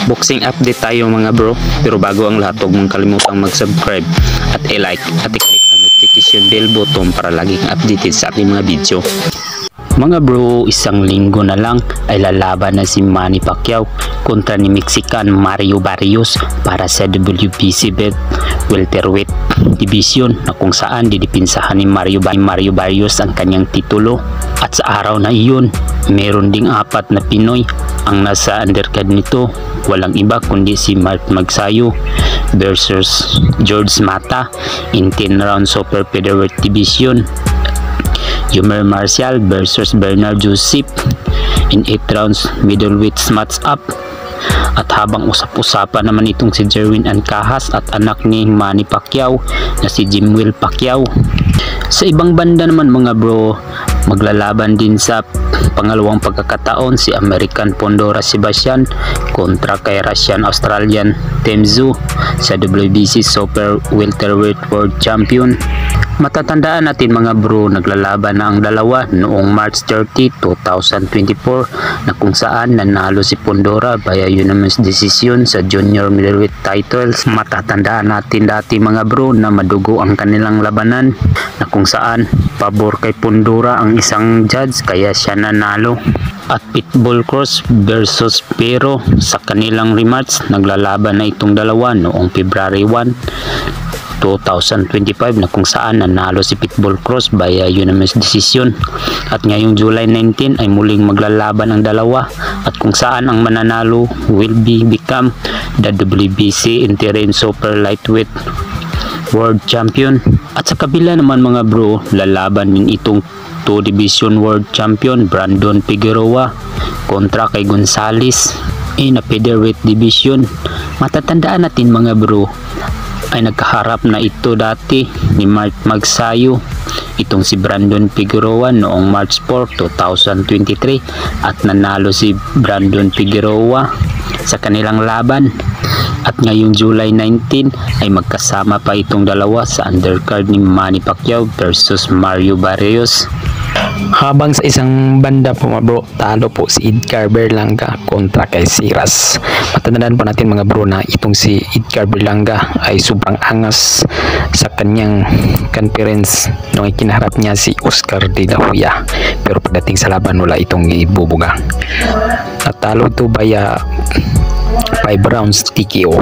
Boxing update tayo mga bro, pero bago ang lahat huwag mong kalimutang mag-subscribe at i-like at i-click ang notification bell button para laging updated sa ating mga video. Mga bro, isang linggo na lang ay lalaban na si Manny Pacquiao kontra ni Mexican Mario Barrios para sa WBC welterweight division, na kung saan didipinsahan ni Mario Barrios ang kanyang titulo. At sa araw na iyon, meron ding 4 na Pinoy ang nasa undercard nito. Walang iba kundi si Mark Magsayo versus George Mata in 10 round super featherweight division. Ymer Marcial versus Bernard Joseph in 8 rounds middleweight match up. At habang usap-usapan naman itong si Jerwin Ancajas at anak ni Manny Pacquiao na si Jimwell Pacquiao. Sa ibang banda naman mga bro, maglalaban din sa pangalawang pagkakataon si American Pondora Sebastian kontra kay Russian-Australian Temzu sa WBC Super Welterweight World Champion. Matatandaan natin mga bro, naglalaban na ang dalawa noong March 30, 2024 na kung saan nanalo si Pondora via unanimous decision sa junior middleweight titles. Matatandaan natin dati mga bro na madugo ang kanilang labanan na kung saan pabor kay Pondora ang isang judge kaya siya nanalo. At Pitbull Cross versus Pero sa kanilang rematch, naglalaban na itong dalawa noong February 1, 2025 na kung saan nanalo si Pitbull Cross via unanimous decision. At ngayong July 19 ay muling maglalaban ang dalawa at kung saan ang mananalo will become the WBC Interim Super Lightweight World Champion. At sa kabila naman mga bro, lalaban din itong 2 Division World Champion Brandon Figueroa kontra kay Gonzales in a featherweight division. Matatandaan natin mga bro, ay nagkaharap na ito dati ni Mark Magsayo itong si Brandon Figueroa noong March 4, 2023 at nanalo si Brandon Figueroa sa kanilang laban. At ngayong July 19 ay magkasama pa itong dalawa sa undercard ni Manny Pacquiao versus Mario Barrios. Habang sa isang banda po mga bro, talo po si Edgar Berlanga kontra kay Siras. Matandaan po natin mga bro na itong si Edgar Berlanga ay sobrang angas sa kanyang conference nung ikinaharap niya si Oscar De La Hoya, pero pagdating sa laban wala itong ibubuga. Natalo ito via 5 rounds TKO.